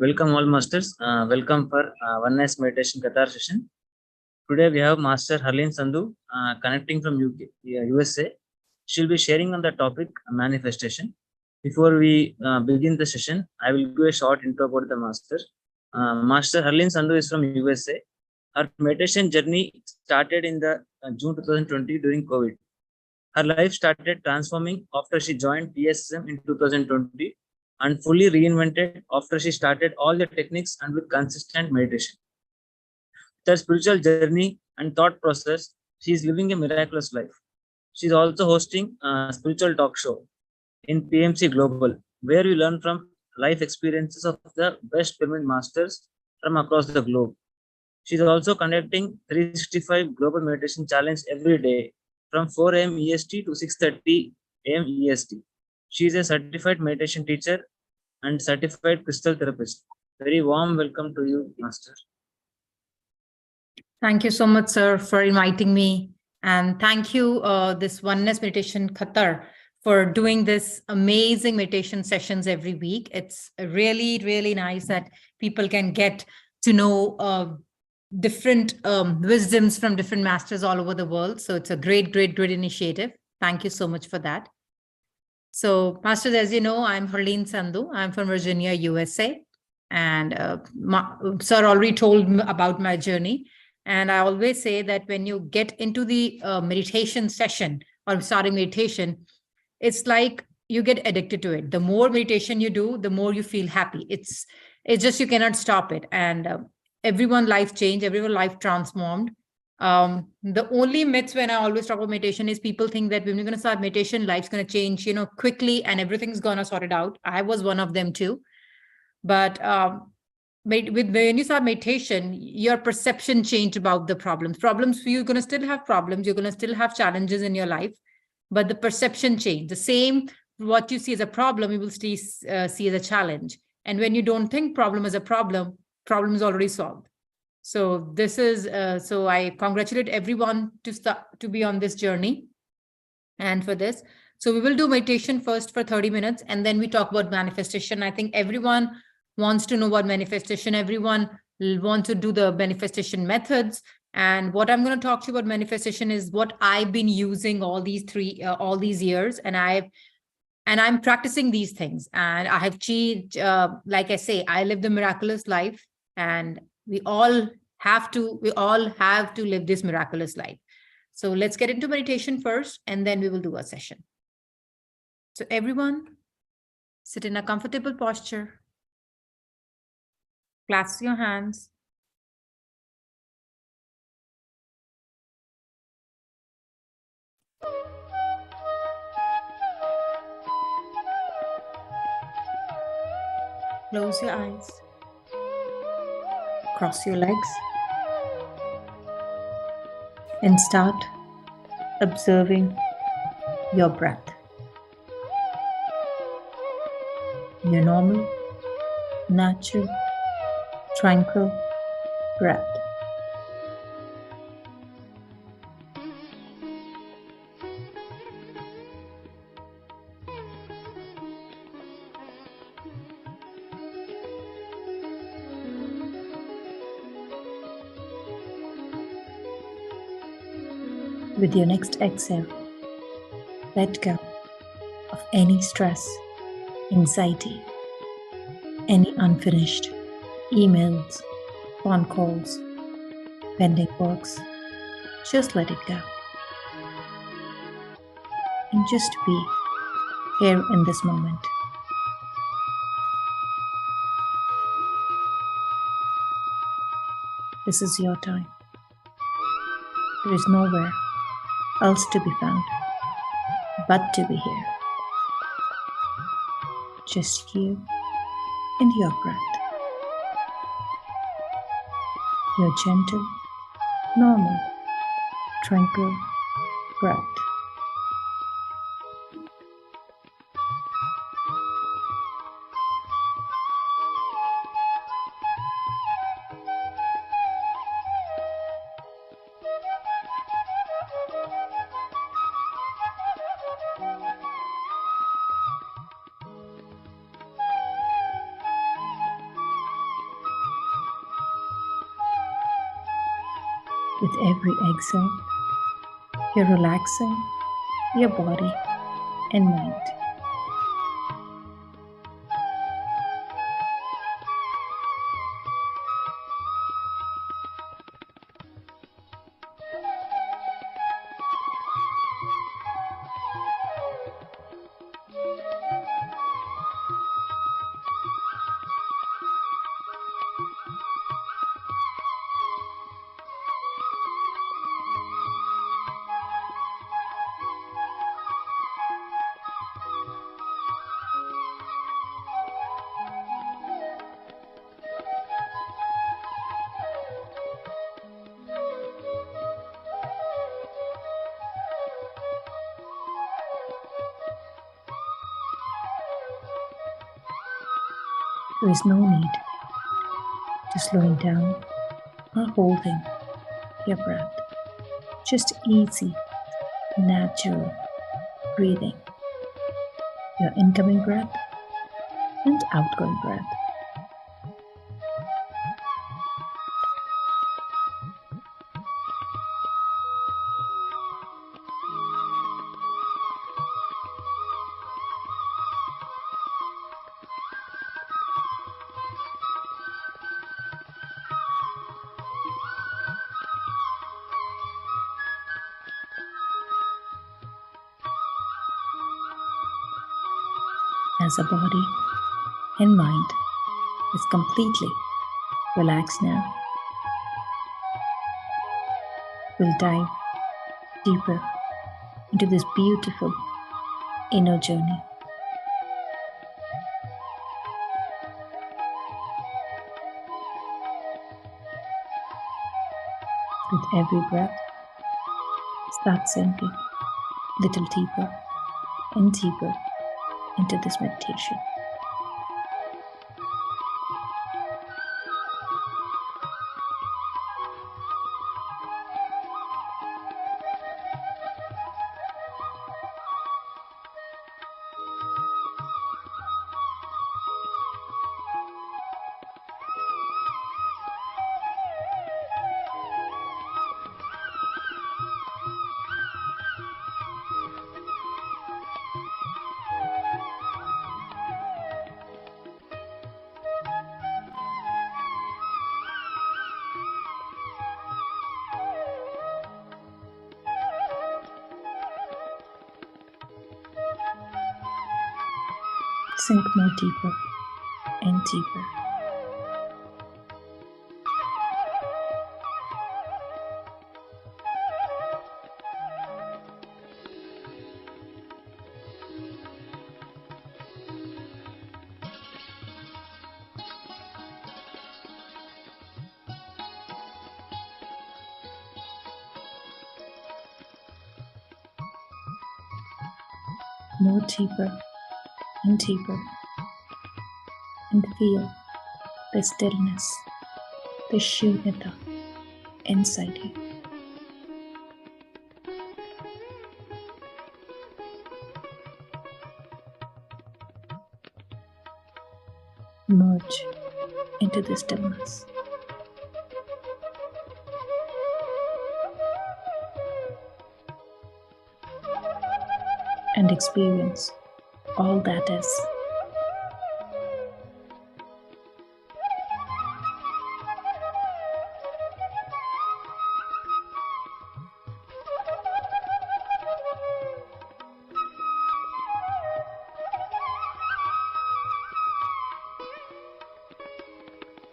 Welcome all masters. Welcome for one nice meditation Qatar session. Today we have Master Harleen Sandhu connecting from USA. She'll be sharing on the topic manifestation. Before we begin the session, I will give a short intro about the master. Master Harleen Sandhu is from USA. Her meditation journey started in the June 2020 during COVID. Her life started transforming after she joined PSSM in 2020 and fully reinvented after she started all the techniques and with consistent meditation. With her spiritual journey and thought process, she is living a miraculous life. She is also hosting a spiritual talk show in PMC Global, where we learn from life experiences of the best pyramid masters from across the globe. She is also conducting 365 Global Meditation Challenge every day from 4 AM EST to 6:30 AM EST. She is a certified meditation teacher and certified crystal therapist. Very warm welcome to you, Master. Thank you so much, sir, for inviting me. And thank you, this Oneness Meditation Qatar, for doing this amazing meditation sessions every week. It's really, really nice that people can get to know different wisdoms from different masters all over the world. So it's a great, great, great initiative. Thank you so much for that. So, masters, as you know, I'm Harleen Sandhu. I'm from Virginia, USA. And sir already told me about my journey. And I always say that when you get into the meditation session or starting meditation, it's like you get addicted to it. The more meditation you do, the more you feel happy. It's just you cannot stop it. And everyone's life changed, everyone's life transformed. The only myths when I always talk about meditation is people think that when you're going to start meditation, life's going to change, quickly and everything's going to sort it out. I was one of them too. But when you start meditation, your perception changed about the problems. Problems, you're going to still have problems. You're going to still have challenges in your life, but the perception changed. The same, what you see as a problem, you will see as a challenge. And when you don't think problem is a problem is already solved. So this is, so I congratulate everyone to be on this journey. And for this, so we will do meditation first for 30 minutes, and then we talk about manifestation. I think everyone wants to know about manifestation. Everyone wants to do the manifestation methods. And what I'm going to talk to you about manifestation is what I've been using all these years. And I'm practicing these things. And I have changed, like I say, I live the miraculous life, and we all have to live this miraculous life. So let's get into meditation first, and then we will do a session. So everyone, sit in a comfortable posture. Clasp your hands. Close your eyes. Cross your legs. And start observing your breath. Your normal, natural, tranquil breath. With your next exhale, let go of any stress, anxiety, any unfinished emails, phone calls, pending works. Just let it go. And just be here in this moment. This is your time. There is nowhere else to be found but to be here. Just you and your breath. Your gentle, normal, tranquil breath. With every exhale, you're relaxing your body and mind. There is no need to slowing down or holding your breath. Just easy, natural breathing. Your incoming breath and outgoing breath. As a body and mind is completely relaxed now, we'll dive deeper into this beautiful inner journey. With every breath, start sinking little deeper and deeper into this meditation. Sink more deeper and deeper. More deeper and deeper, and feel the stillness, the shunyata inside you. Merge into the stillness. And experience all that is.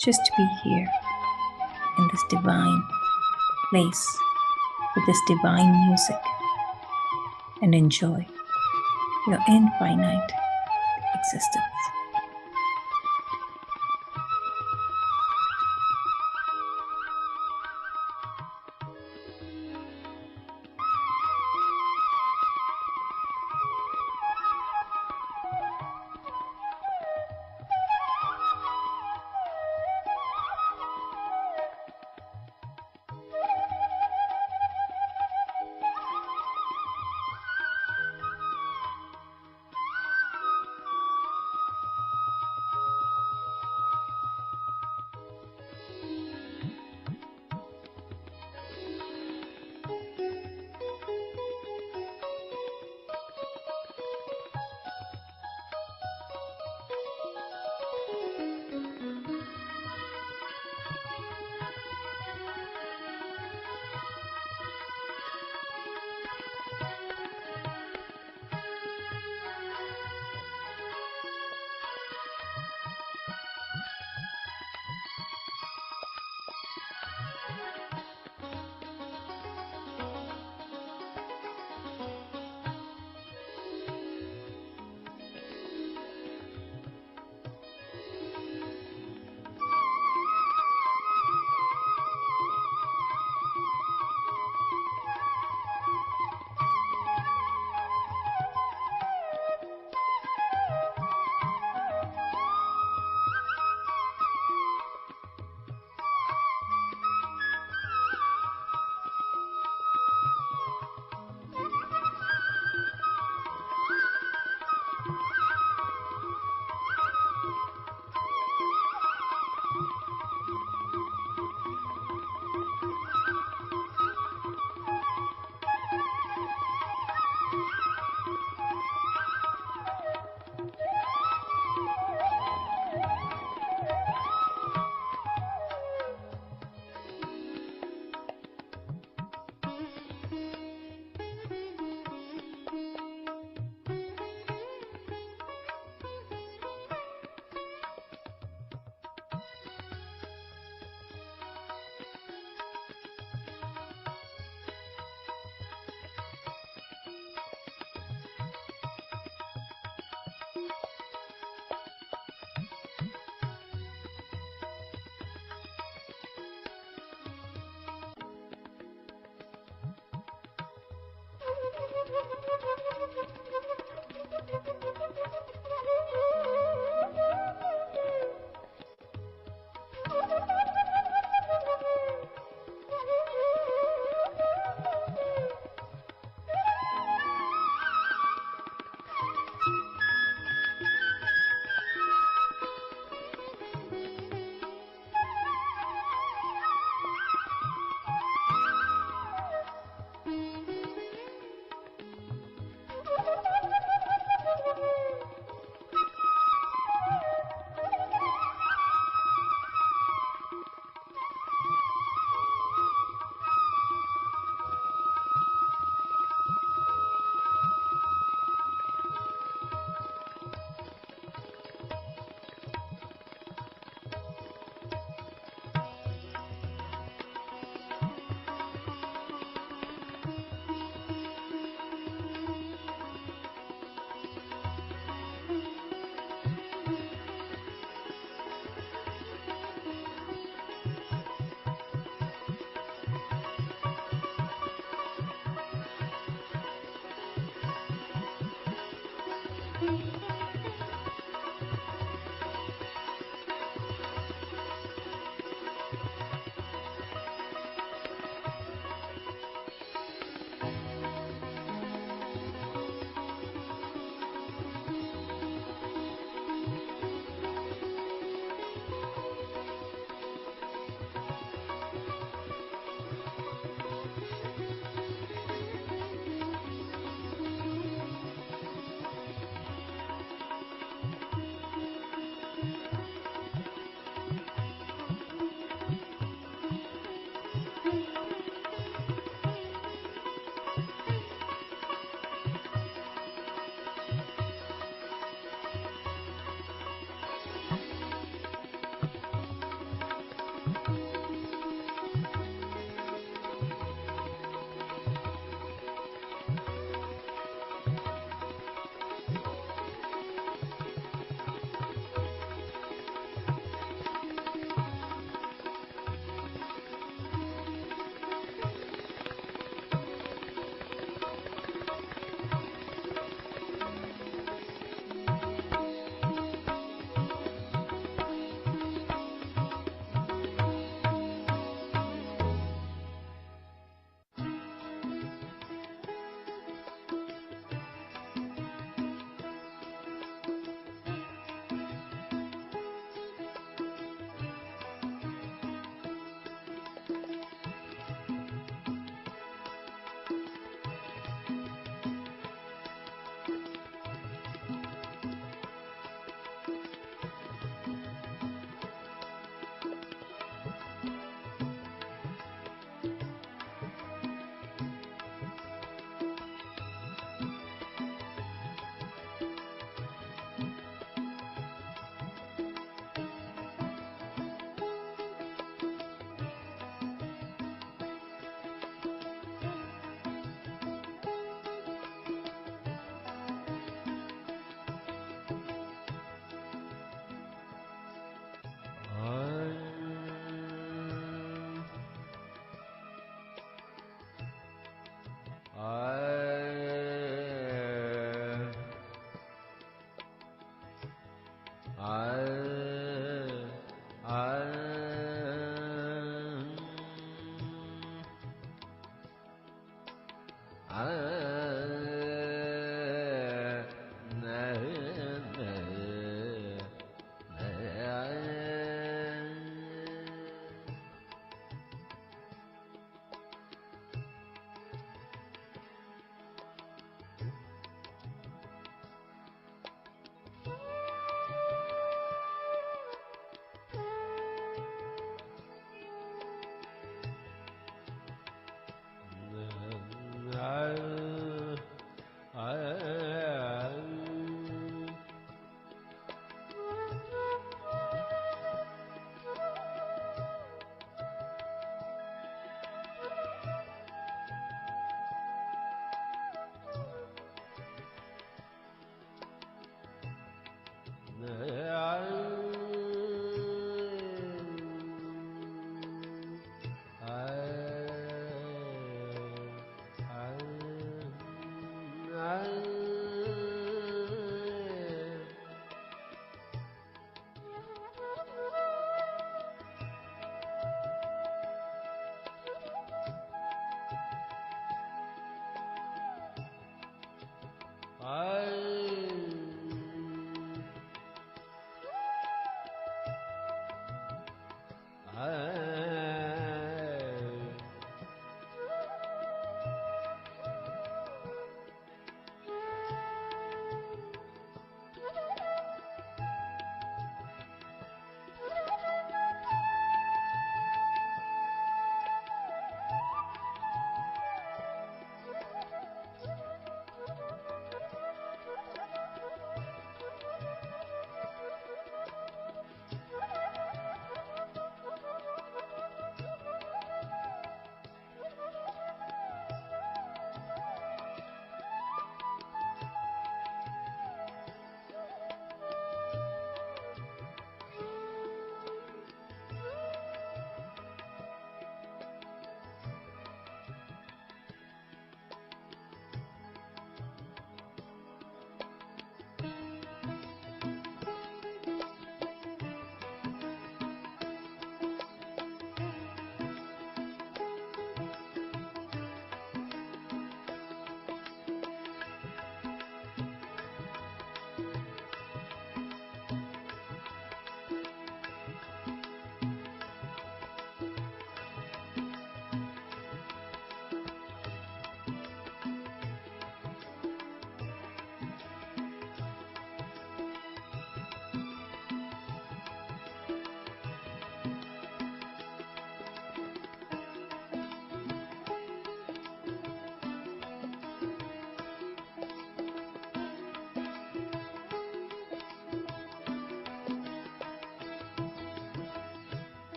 Just be here in this divine place with this divine music and enjoy your infinite existence.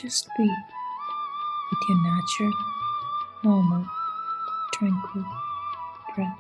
Just be with your natural, normal, tranquil breath.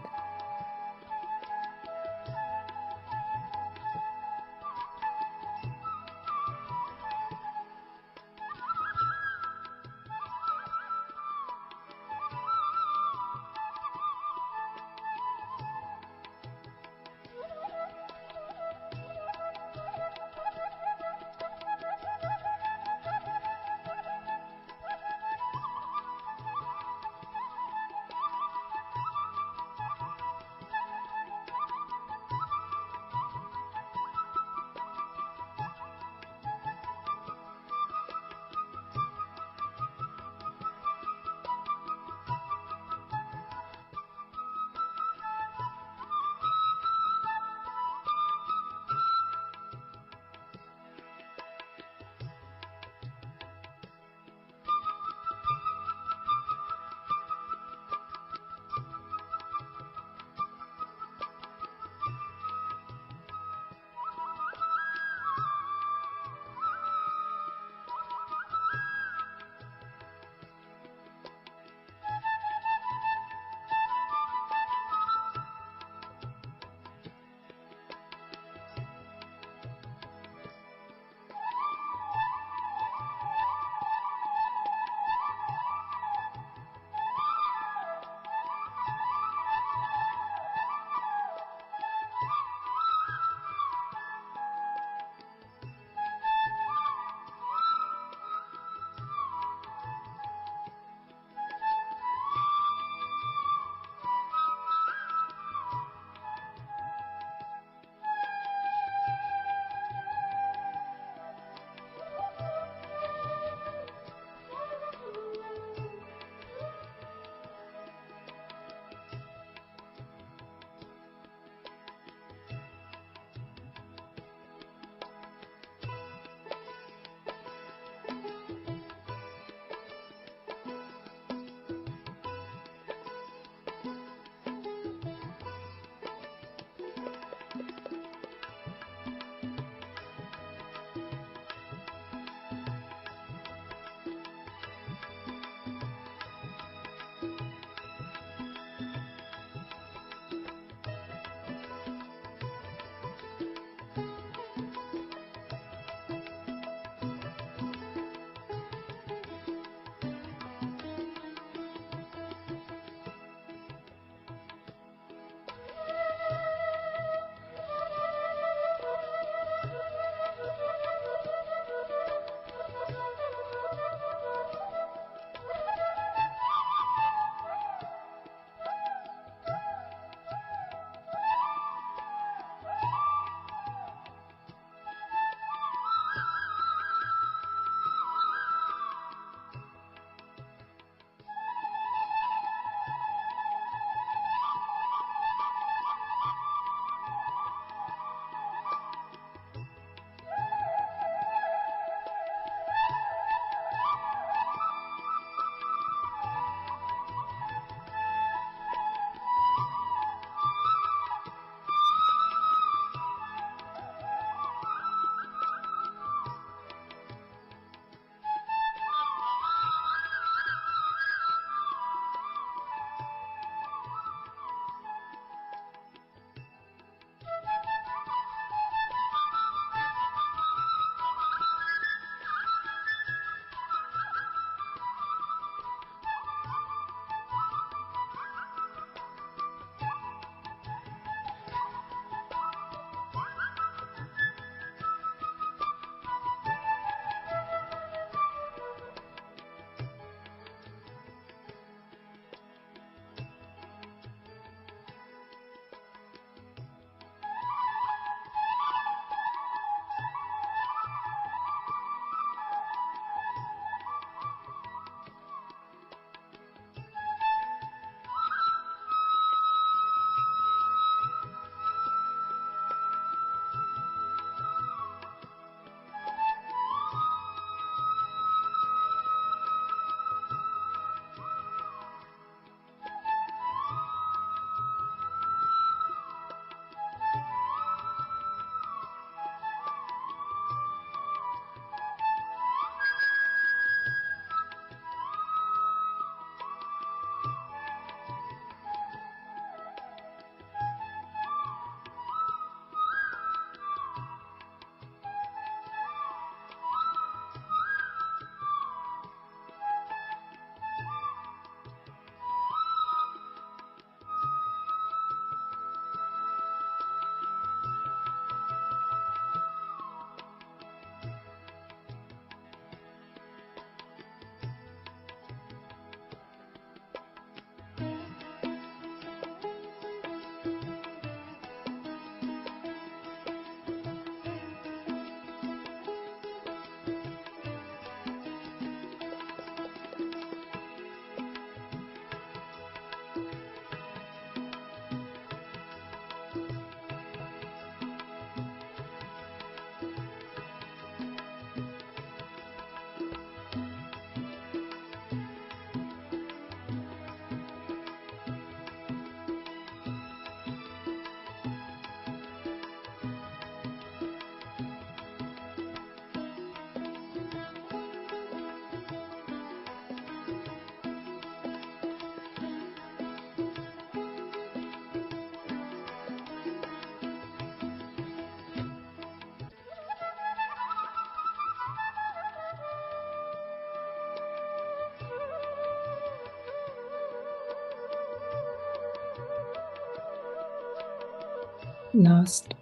last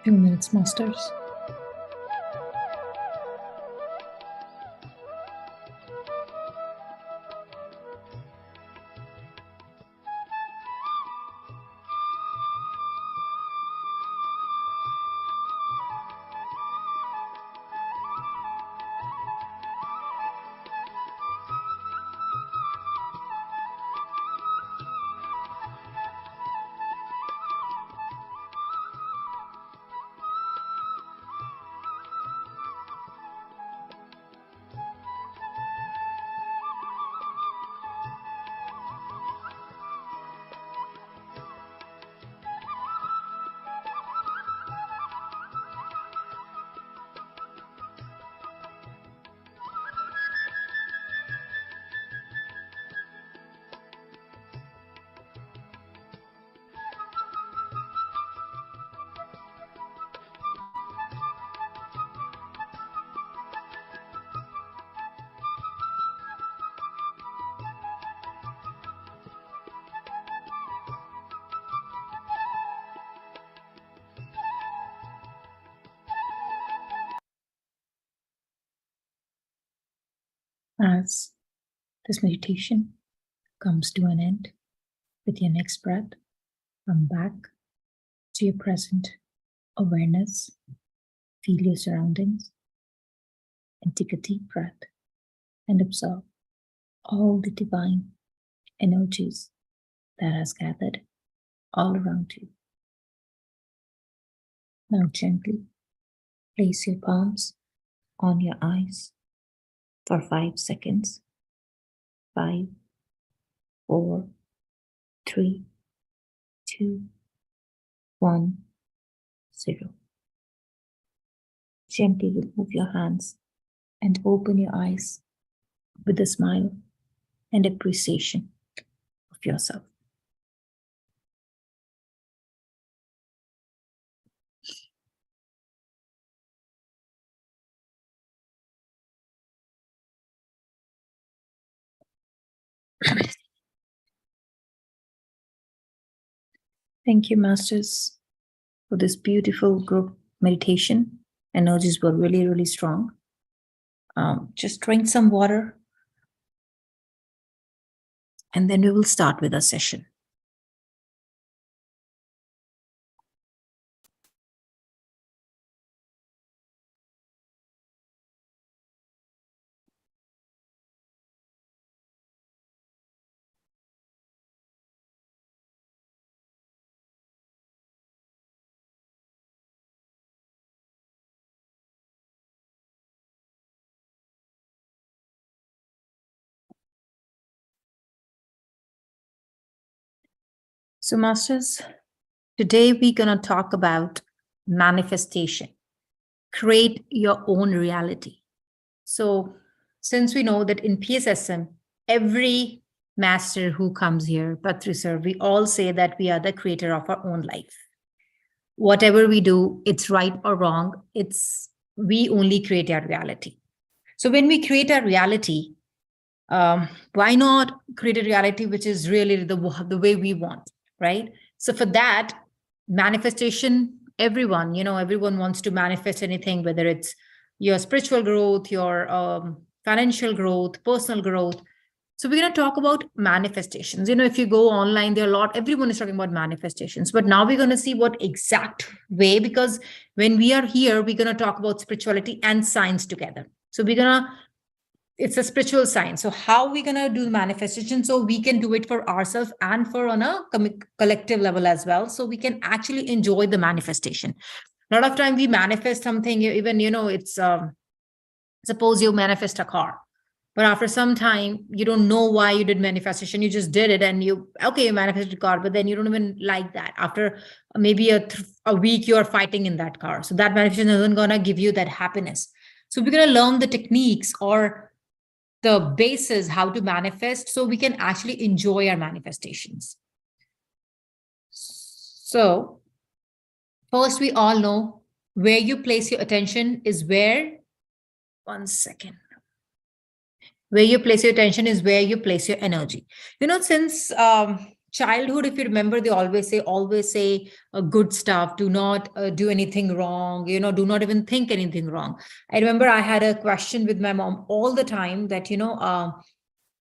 few minutes, masters. As this meditation comes to an end, with your next breath, come back to your present awareness. Feel your surroundings and take a deep breath and absorb all the divine energies that has gathered all around you. Now gently place your palms on your eyes for 5 seconds. 5, 4, 3, 2, 1, 0. Gently remove your hands and open your eyes with a smile and appreciation of yourself. Thank you, Masters, for this beautiful group meditation. Energies were really, really strong. Just drink some water, and then we will start with our session. So, Masters, today we're going to talk about manifestation. Create your own reality. So, since we know that in PSSM, every master who comes here, Patri sir, we all say that we are the creator of our own life. Whatever we do, it's right or wrong, we only create our reality. So when we create our reality, why not create a reality which is really the way we want, right? So for that, manifestation, everyone wants to manifest anything, whether it's your spiritual growth, your financial growth, personal growth. So we're going to talk about manifestations. If you go online, everyone is talking about manifestations, but now we're going to see what exact way, because when we are here, we're going to talk about spirituality and science together. So it's a spiritual science. So how are we going to do manifestation? So we can do it for ourselves and for on a collective level as well. So we can actually enjoy the manifestation. A lot of time we manifest something, even, it's, suppose you manifest a car, but after some time, you don't know why you did manifestation. You just did it and you manifested a car, but then you don't even like that. After maybe a week, you're fighting in that car. So that manifestation isn't going to give you that happiness. So we're going to learn the techniques or the basis how to manifest so we can actually enjoy our manifestations. So first, we all know where you place your attention is where, one second. Where you place your attention is where you place your energy. Since childhood, if you remember, they always say good stuff. Do not do anything wrong. Do not even think anything wrong. I remember I had a question with my mom all the time that,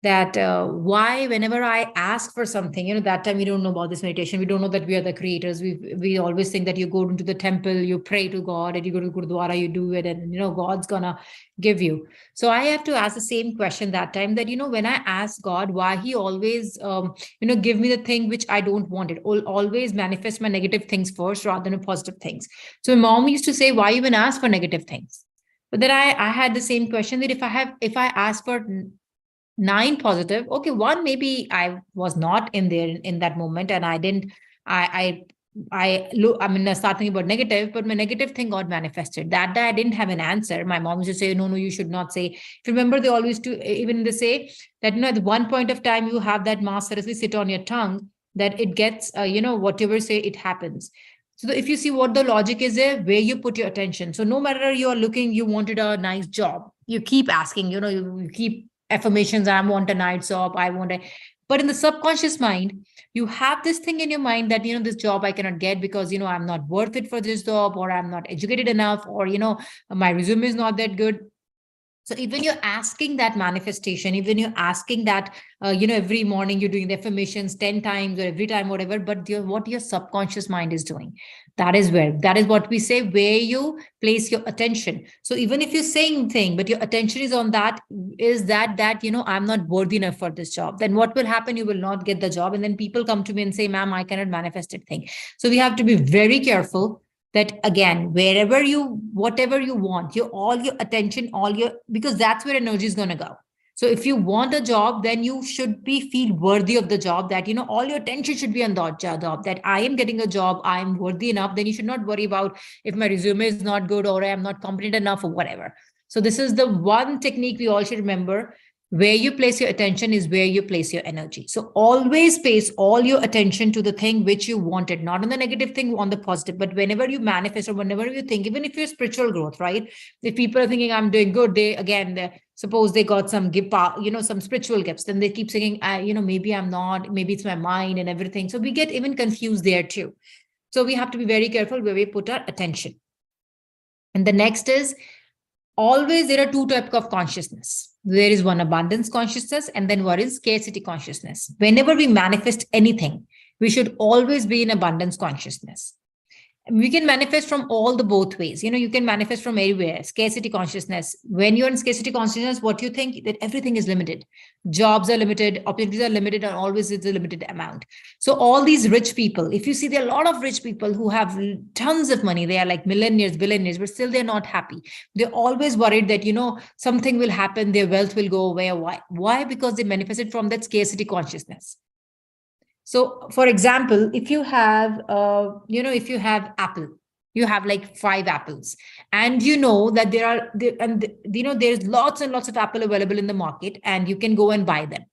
that why whenever I ask for something, that time we don't know about this meditation. We don't know that we are the creators. We always think that you go into the temple, you pray to God, and you go to Gurdwara, you do it, and God's gonna give you. So I have to ask the same question that time, that when I ask God why he always give me the thing which I don't want, it always manifest my negative things first rather than positive things. So my mom used to say, why even ask for negative things? But then I had the same question, that if I ask for 9 positive, okay, one maybe I was not in there in that moment, and I didn't I look, I mean, I start thinking about negative, but my negative thing got manifested. That day I didn't have an answer. My mom used to say, no, you should not say. If you remember, they always do, even they say that, at one point of time, you have that mask seriously sit on your tongue, that it gets, whatever say, it happens. So if you see what the logic is there, where you put your attention. So no matter you're looking, you wanted a nice job, you keep asking, you keep affirmations, I want a nice job, I want a, but in the subconscious mind, you have this thing in your mind that, this job I cannot get because, I'm not worth it for this job, or I'm not educated enough, or, my resume is not that good. So even you're asking that manifestation, even you're asking that, every morning you're doing the affirmations 10 times or every time, whatever, but what your subconscious mind is doing, that is what we say, where you place your attention. So even if you're saying thing, but your attention is on that, is that, I'm not worthy enough for this job, then what will happen? You will not get the job. And then people come to me and say, ma'am, I cannot manifest it thing. So we have to be very careful that, again, whatever you want, all your attention, because that's where energy is going to go. So if you want a job, then you should feel worthy of the job, that, all your attention should be on that job, that I am getting a job, I am worthy enough. Then you should not worry about if my resume is not good, or I am not competent enough, or whatever. So this is the one technique we all should remember. Where you place your attention is where you place your energy. So always place all your attention to the thing which you wanted, not on the negative thing, on the positive. But whenever you manifest, or whenever you think, even if you're spiritual growth, right? If people are thinking I'm doing good, suppose they got some gift, some spiritual gifts, then they keep saying, maybe I'm not, maybe it's my mind and everything. So we get even confused there too. So we have to be very careful where we put our attention. And the next is, always there are two types of consciousness. There is one abundance consciousness, and then what is scarcity consciousness. Whenever we manifest anything, we should always be in abundance consciousness. We can manifest from all the both ways. You can manifest from everywhere. Scarcity consciousness. When you're in scarcity consciousness, what you think, that everything is limited. Jobs are limited, opportunities are limited, and always it's a limited amount. So all these rich people, if you see, there are a lot of rich people who have tons of money. They are like millionaires, billionaires, but still they're not happy. They're always worried that, something will happen, their wealth will go away. Why? Because they manifested from that scarcity consciousness. So, for example, if you have, if you have apple, you have like 5 apples, and that there's lots and lots of apple available in the market, and you can go and buy them.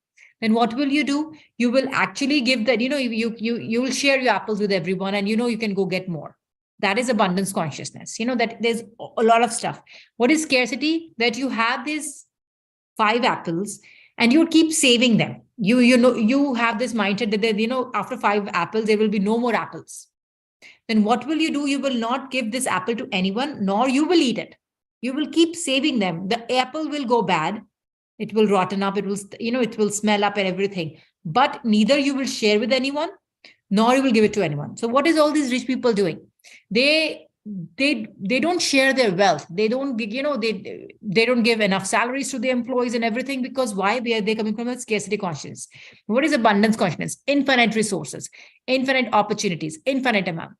Then what will you do? You will actually give that, you will share your apples with everyone, and you can go get more. That is abundance consciousness. That there's a lot of stuff. What is scarcity? That you have these 5 apples, and you keep saving them. You have this mindset that after 5 apples there will be no more apples. Then what will you do? You will not give this apple to anyone, nor you will eat it. You will keep saving them. The apple will go bad, it will rotten up, it will smell up and everything, but neither you will share with anyone, nor you will give it to anyone. So what is all these rich people doing? They don't share their wealth. They don't, they don't give enough salaries to the employees and everything, because why? They're coming from a scarcity consciousness. What is abundance consciousness? Infinite resources, infinite opportunities, infinite amount.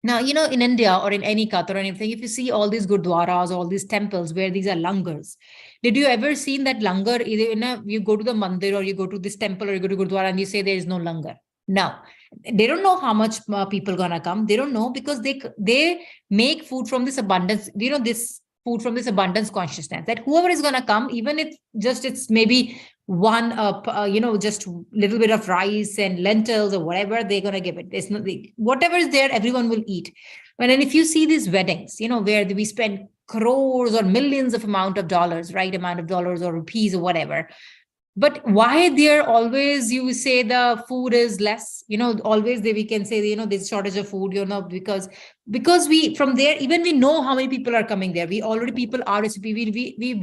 Now, in India or in any Qatar or anything, if you see all these gurdwaras, all these temples where these are langars, did you ever seen that langar? You go to the mandir, or you go to this temple, or you go to gurdwara, and you say there is no langar. No, they don't know how much people gonna come. They don't know, because they make food from this abundance. This food from this abundance consciousness, that whoever is gonna come, even if it's maybe one just little bit of rice and lentils or whatever, they're gonna give it. There's whatever is there, everyone will eat. And then if you see these weddings, where we spend crores or millions of amount of dollars or rupees or whatever. But why there always you say the food is less, always we can say, there's shortage of food, because we from there, even we know how many people are coming there. We already people are we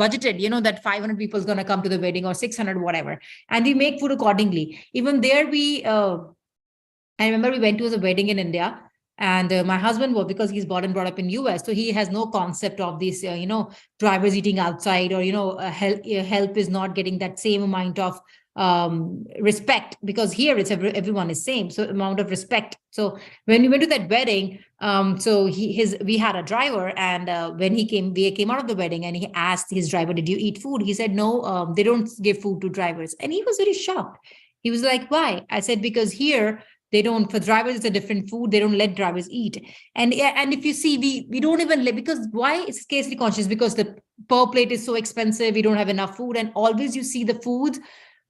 budgeted, that 500 people is going to come to the wedding or 600, whatever. And we make food accordingly. Even there I remember we went to a wedding in India, and my husband was, because he's born and brought up in US, so he has no concept of this, drivers eating outside, or help is not getting that same amount of respect, because here it's everyone is same, so amount of respect. So when we went to that wedding, so we had a driver, and when we came out of the wedding, and he asked his driver, "Did you eat food?" He said, "No, they don't give food to drivers," and he was very shocked. He was like, "Why?" I said, "Because here." They don't, for drivers, it's a different food. They don't let drivers eat. And if you see, we don't even let, because why? It's scarcity conscious, because the per plate is so expensive. We don't have enough food. And always you see the foods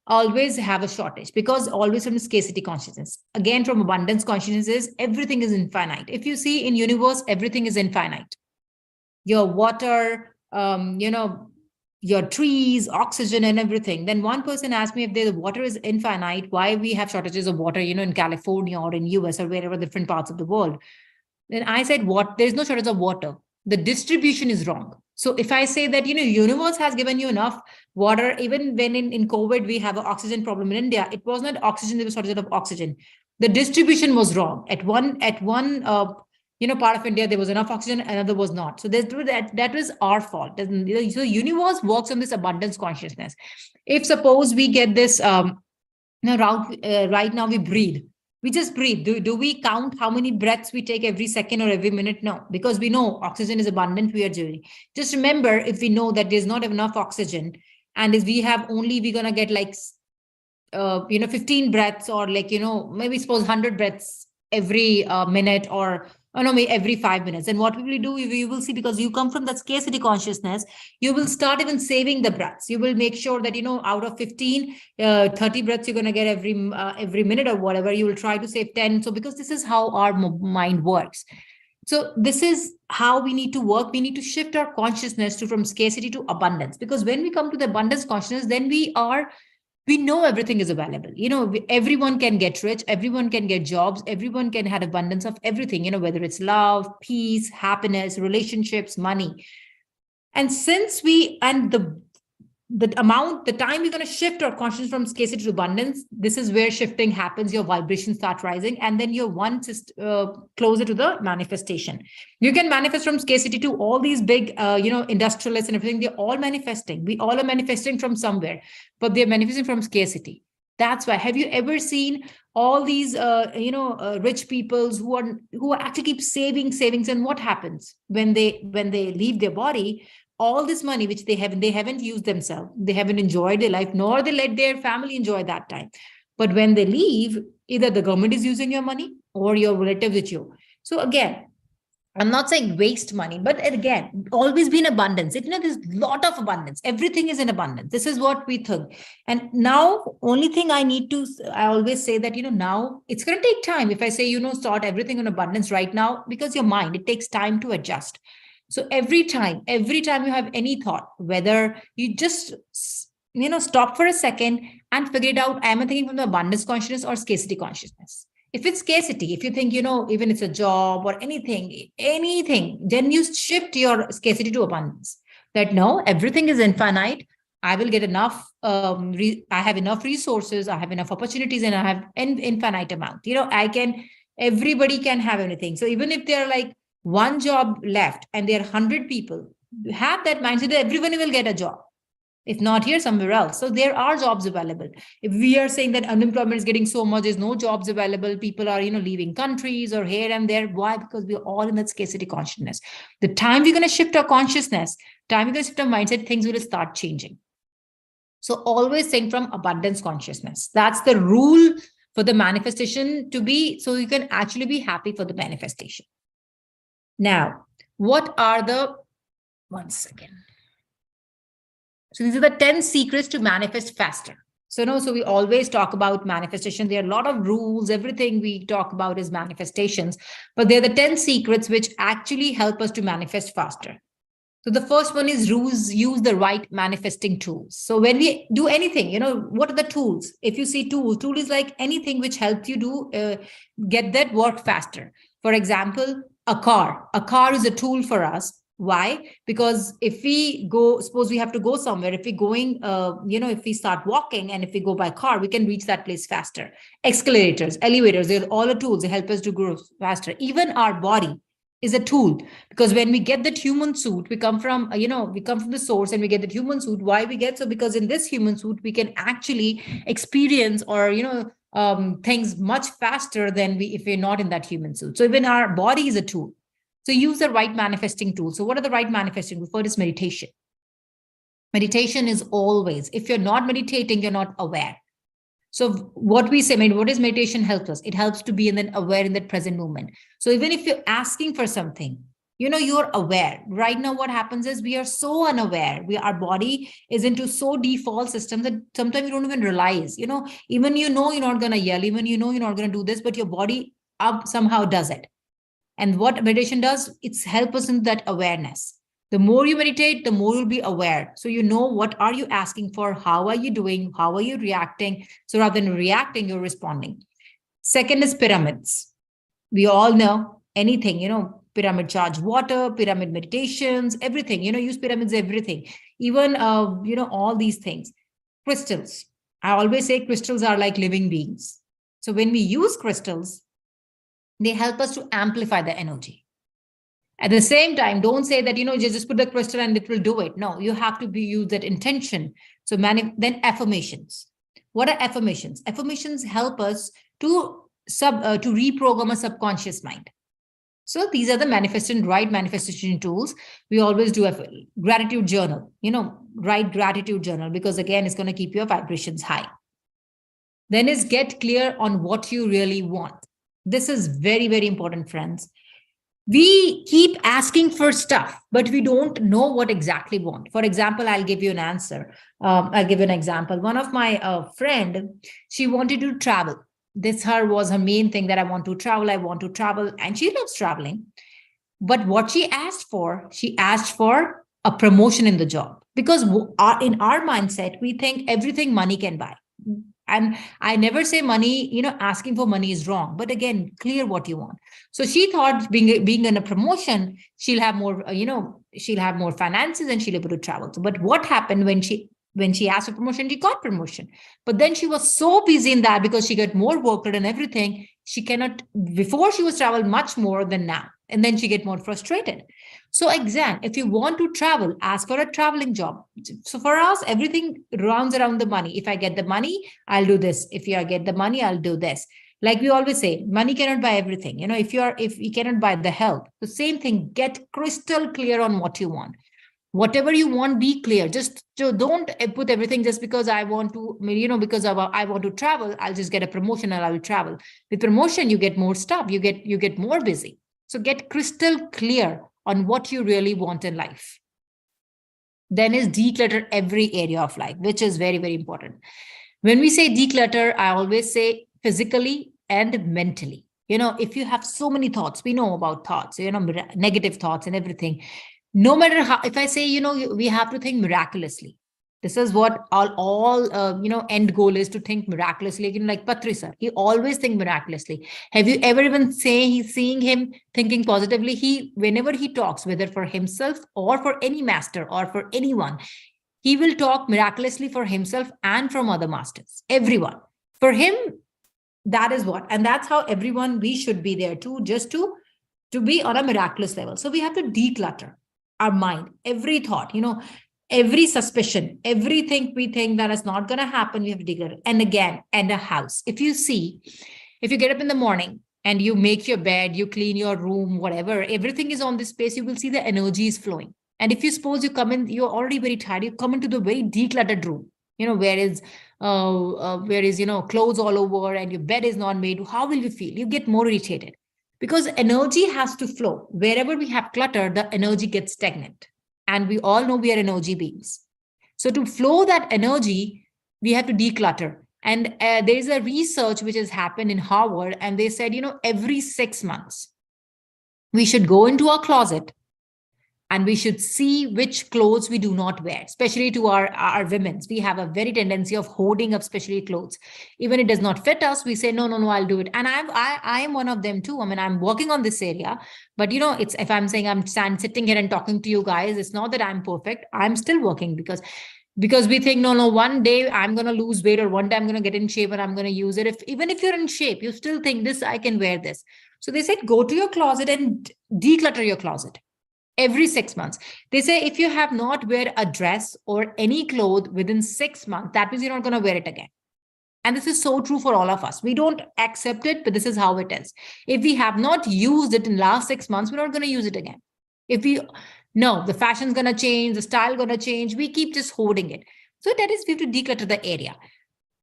always have a shortage, because always from scarcity consciousness. Again, from abundance consciousness is everything is infinite. If you see in universe, everything is infinite. Your water, your trees, oxygen, and everything. Then one person asked me, if the water is infinite, why we have shortages of water, in California or in US or wherever, different parts of the world. Then I said, there's no shortage of water. The distribution is wrong. So if I say that, universe has given you enough water, even when in COVID, we have an oxygen problem in India, it was not oxygen, there was shortage of oxygen. The distribution was wrong. At one part of India, there was enough oxygen, another was not. So that was our fault. So the universe works on this abundance consciousness. If suppose we get this, right now we breathe. We just breathe. Do we count how many breaths we take every second or every minute? No, because we know oxygen is abundant. We are doing. Just remember, if we know that there's not enough oxygen, and if we have only, we're gonna get like, 15 breaths, or maybe suppose 100 breaths every minute, or no, maybe every 5 minutes. And what we will do, you will see, because you come from that scarcity consciousness, you will start even saving the breaths. You will make sure that, out of 15, 30 breaths you're going to get every minute or whatever. You will try to save 10. So because this is how our mind works. So this is how we need to work. We need to shift our consciousness from scarcity to abundance. Because when we come to the abundance consciousness, then we know everything is available. Everyone can get rich, everyone can get jobs, everyone can have abundance of everything, whether it's love, peace, happiness, relationships, money. And since the time we're going to shift our consciousness from scarcity to abundance, this is where shifting happens. Your vibrations start rising, and then you're closer to the manifestation. You can manifest from scarcity to all these big, industrialists and everything. They're all manifesting. We all are manifesting from somewhere, but they're manifesting from scarcity. That's why. Have you ever seen all these, rich peoples who actually keep savings, and what happens when they leave their body? All this money which they haven't used themselves, they haven't enjoyed their life, nor they let their family enjoy that time. But when they leave, either the government is using your money or your relatives with you. So again, I'm not saying waste money, but again, always be in abundance. There's a lot of abundance. Everything is in abundance. This is what we think. And now, only thing I always say that, now it's going to take time. If I say, start everything in abundance right now, because your mind, it takes time to adjust. So every time you have any thought, whether you just, stop for a second and figure it out, am I thinking from the abundance consciousness or scarcity consciousness? If it's scarcity, if you think, even it's a job or anything, then you shift your scarcity to abundance. That no, everything is infinite. I will get enough, I have enough resources, I have enough opportunities, and I have an infinite amount. Everybody can have anything. So even if they're like, one job left and there are 100 people, have that mindset that everyone will get a job. If not here, somewhere else. So there are jobs available. If we are saying that unemployment is getting so much, there's no jobs available, people are, leaving countries or here and there. Why? Because we're all in that scarcity consciousness. The time we're going to shift our consciousness, time we're going to shift our mindset, things will start changing. So always think from abundance consciousness. That's the rule for the manifestation to be, so you can actually be happy for the manifestation. Now, what are one second. So these are the 10 secrets to manifest faster. So we always talk about manifestation. There are a lot of rules. Everything we talk about is manifestations, but they're the 10 secrets which actually help us to manifest faster. So the first one is use the right manifesting tools. So when we do anything, what are the tools? If you see tool is like anything which helps you get that work faster. For example, a car. A car is a tool for us. Why? Because if we go, suppose we have to go somewhere, if we're going, if we start walking and if we go by car, we can reach that place faster. Escalators, elevators, they're all the tools. They help us to grow faster. Even our body is a tool, because when we get that human suit, we come from the source and we get that human suit. Why we get so? Because in this human suit we can actually experience or things much faster than we if we're not in that human suit. So even our body is a tool. So use the right manifesting tool. So what are the right manifesting tools? First is meditation. Meditation is always, if you're not meditating, you're not aware. So what we say, what does meditation help us? It helps to be aware in that present moment. So even if you're asking for something, you're aware. Right now, what happens is we are so unaware. Our body is into so default systems that sometimes you don't even realize, even you're not going to yell, even you're not going to do this, but your body somehow does it. And what meditation does, it's help us in that awareness. The more you meditate, the more you'll be aware. So what are you asking for? How are you doing? How are you reacting? So rather than reacting, you're responding. Second is pyramids. We all know anything, pyramid charge water, pyramid meditations, everything, use pyramids, everything. Even, all these things. Crystals. I always say crystals are like living beings. So when we use crystals, they help us to amplify the energy. At the same time, don't say that, just put the crystal and it will do it. No, you have to use that intention. So then affirmations. What are affirmations? Affirmations help us to reprogram a subconscious mind. So these are the right manifestation tools. We always do a gratitude journal, write gratitude journal, because again, it's going to keep your vibrations high. Then is get clear on what you really want. This is very, very important, friends. We keep asking for stuff, but we don't know what exactly we want. For example, I'll give you an answer. I'll give you an example. One of my friend, she wanted to travel. This was her main thing, that I want to travel, and she loves traveling. But what she asked for a promotion in the job, because in our mindset, we think everything money can buy. And I never say money, asking for money is wrong. But again, clear what you want. So she thought being in a promotion, she'll have more, she'll have more finances and she'll be able to travel. So, but what happened when she asked for promotion, she got promotion. But then she was so busy in that, because she got more workload and everything, she cannot, before she was travel much more than now. And then she get more frustrated. So again, if you want to travel, ask for a traveling job. So for us, everything runs around the money. If I get the money, I'll do this. If I get the money, I'll do this. Like we always say, money cannot buy everything. If you cannot buy the health, the same thing, get crystal clear on what you want. Whatever you want, be clear. Just don't put everything just because I want to, because I want to travel, I'll just get a promotion and I will travel. With promotion, you get more stuff. You get more busy. So get crystal clear on what you really want in life. Then is declutter every area of life, which is very, very important. When we say declutter, I always say physically and mentally. If you have so many thoughts, we know about thoughts, negative thoughts and everything. No matter how, if I say, we have to think miraculously. This is what end goal is, to think miraculously. Like Patri sir, he always think miraculously. Have you ever even seeing him thinking positively? Whenever he talks, whether for himself or for any master or for anyone, he will talk miraculously for himself and from other masters, everyone. For him, that is what, and that's how everyone, we should be there too, just to be on a miraculous level. So we have to declutter our mind, every thought, every suspicion, everything we think that is not going to happen, we have to declutter. And again, and a house. If you get up in the morning and you make your bed, you clean your room, whatever, everything is on this space, you will see the energy is flowing. And if you suppose you come in, you're already very tired, you come into the very decluttered room, where is clothes all over and your bed is not made, how will you feel? You get more irritated, because energy has to flow. Wherever we have clutter, the energy gets stagnant. And we all know we are energy beings. So to flow that energy, we have to declutter. And there is a research which has happened in Harvard, and they said, every 6 months, we should go into our closet And we should see which clothes we do not wear, especially to our women's. We have a very tendency of hoarding up especially clothes. Even it does not fit us, we say, no, no, no, I'll do it. And I am one of them too. I mean, I'm working on this area, but it's, if I'm saying I'm sitting here and talking to you guys, it's not that I'm perfect. I'm still working because we think, no, one day I'm going to lose weight, or one day I'm going to get in shape and I'm going to use it. Even if you're in shape, you still think this, I can wear this. So they said, go to your closet and declutter your closet every 6 months. They say if you have not wear a dress or any cloth within 6 months, that means you're not going to wear it again. And this is so true for all of us. We don't accept it, but this is how it is. If we have not used it in last 6 months, we're not going to use it again. If we know the fashion's going to change, the style going to change, we keep just holding it. So that is, we have to declutter the area.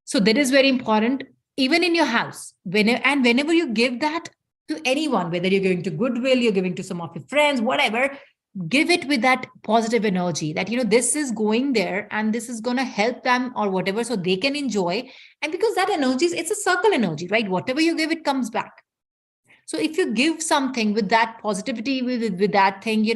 So that is very important. Even in your house, whenever you give that to anyone, whether you're going to Goodwill, you're giving to some of your friends, whatever, give it with that positive energy that, this is going there and this is going to help them or whatever, so they can enjoy. And because that energy it's a circle energy, right? Whatever you give, it comes back. So if you give something with that positivity, with that thing,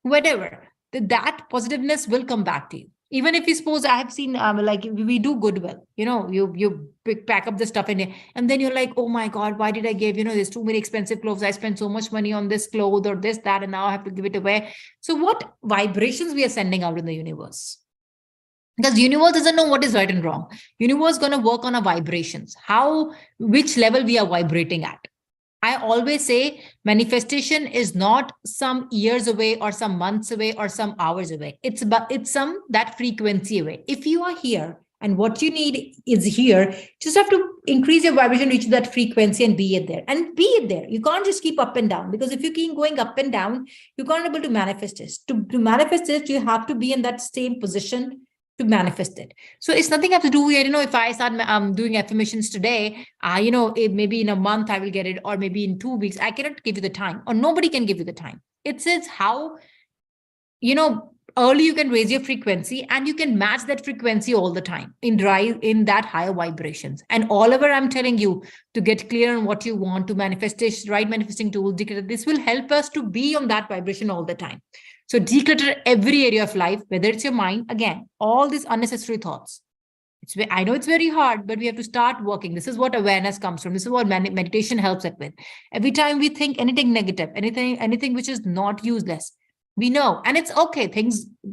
whatever, that positiveness will come back to you. Even if you suppose, I have seen like we do Goodwill, you pack up the stuff in there, and then you're like, oh my God, why did I give, there's too many expensive clothes. I spent so much money on this cloth or this, that, and now I have to give it away. So what vibrations we are sending out in the universe? Because universe doesn't know what is right and wrong. Universe going to work on our vibrations, which level we are vibrating at. I always say manifestation is not some years away or some months away or some hours away. It's that frequency away. If you are here and what you need is here, just have to increase your vibration, reach that frequency and be it there. And be it there. You can't just keep up and down, because if you keep going up and down, you can't be able to manifest it. To manifest it, you have to be in that same position to manifest it. So it's nothing I have to do here. If I start doing affirmations today, maybe in a month I will get it, or maybe in 2 weeks. I cannot give you the time, or nobody can give you the time. It says how, early you can raise your frequency, and you can match that frequency all the time in that higher vibrations. And all over, I'm telling you to get clear on what you want to manifest, right manifesting tools. This will help us to be on that vibration all the time. So declutter every area of life, whether it's your mind, again, all these unnecessary thoughts. I know it's very hard, but we have to start working. This is what awareness comes from. This is what meditation helps us with. Every time we think anything negative, anything which is not useless, we know, and it's okay.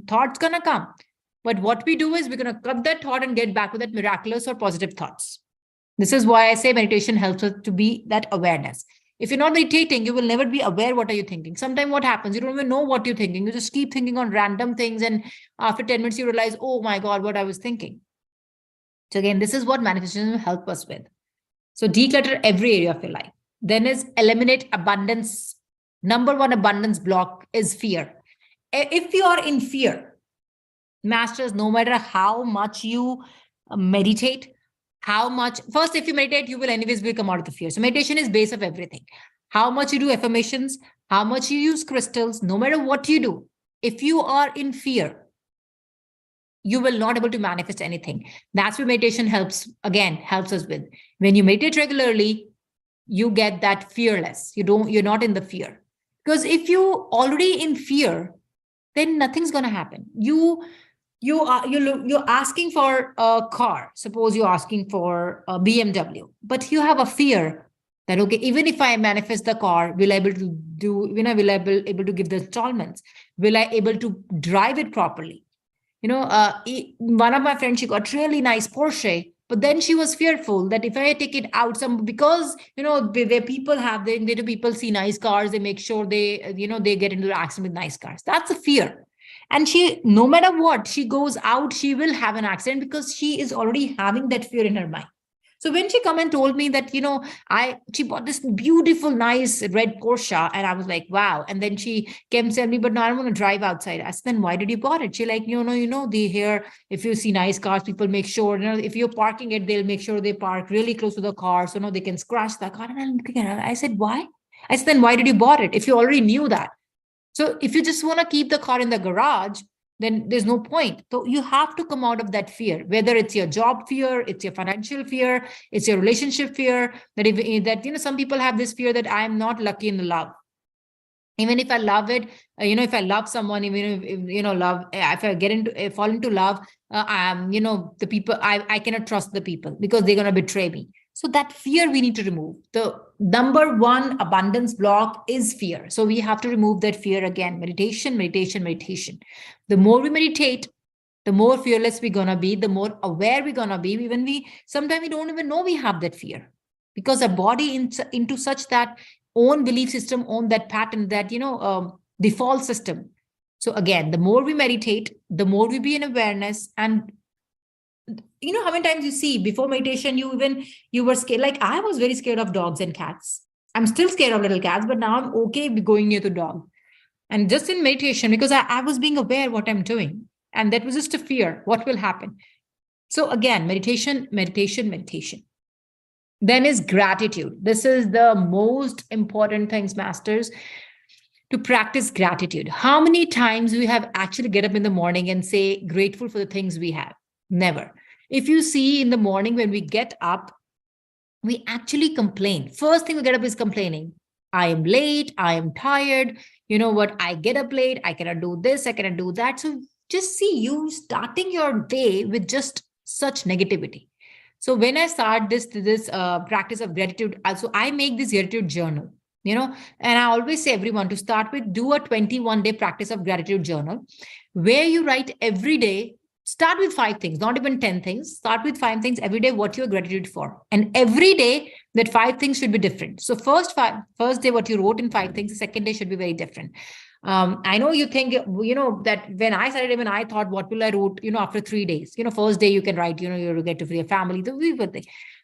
Thoughts gonna come. But what we do is we're gonna cut that thought and get back with that miraculous or positive thoughts. This is why I say meditation helps us to be that awareness. If you're not meditating, you will never be aware what are you thinking. Sometimes what happens, you don't even know what you're thinking. You just keep thinking on random things, and after 10 minutes, you realize, oh my God, what I was thinking. So again, this is what manifestation will help us with. So declutter every area of your life. Then is eliminate abundance. Number one abundance block is fear. If you are in fear, masters, no matter how much you meditate, first, if you meditate, you will anyways come out of the fear. So meditation is base of everything. How much you do affirmations, how much you use crystals, no matter what you do, if you are in fear, you will not be able to manifest anything. That's where meditation helps us with. When you meditate regularly, you get that fearless. You're not in the fear. Because if you already in fear, then nothing's going to happen. You're asking for a car. Suppose you're asking for a BMW, but you have a fear that, okay, even if I manifest the car, will I able to give the installments? Will I able to drive it properly? One of my friends, she got really nice Porsche, but then she was fearful that if I take it out, because where people see nice cars, they make sure they get into an accident with nice cars. That's a fear. And she, no matter what, she goes out, she will have an accident because she is already having that fear in her mind. So when she come and told me that, she bought this beautiful, nice red Porsche, and I was like, wow. And then she came to tell me, but no, I don't want to drive outside. I said, then why did you bought it? She like, they here, if you see nice cars, people make sure, if you're parking it, they'll make sure they park really close to the car, so they can scratch the car. And I'm looking at her, I said, why? I said, then why did you bought it if you already knew that? So if you just want to keep the car in the garage, then there's no point. So you have to come out of that fear, whether it's your job fear, it's your financial fear, it's your relationship fear, that some people have this fear that I'm not lucky in love. Even if I love it, if I love someone, even if love, if I fall into love, the people, I cannot trust the people because they're going to betray me. So that fear we need to remove. The number one abundance block is fear. So we have to remove that fear again. Meditation, meditation, meditation. The more we meditate, the more fearless we're going to be, the more aware we're going to be. Even sometimes we don't even know we have that fear, because our body into such that own belief system, own that pattern, that default system. So again, the more we meditate, the more we be in awareness. And how many times you see before meditation, you were scared. Like I was very scared of dogs and cats. I'm still scared of little cats, but now I'm okay going near the dog. And just in meditation, because I was being aware what I'm doing, and that was just a fear, what will happen. So again, meditation, meditation, meditation. Then is gratitude. This is the most important things, masters, to practice gratitude. How many times we have actually get up in the morning and say grateful for the things we have? Never. If you see in the morning when we get up, we actually complain. First thing we get up is complaining. I am late. I am tired. You know what? I get up late. I cannot do this. I cannot do that. So just see you starting your day with just such negativity. So when I start this practice of gratitude, also I make this gratitude journal, and I always say everyone to start with, do a 21-day practice of gratitude journal, where you write every day. Start with 5 things, not even 10 things. Start with 5 things every day, what you're gratitude for. And every day, that 5 things should be different. So first day, what you wrote in 5 things, the second day should be very different. I know you think, that when I started, even I thought, what will I wrote, after 3 days? First day you can write, you get to free your family, the thing.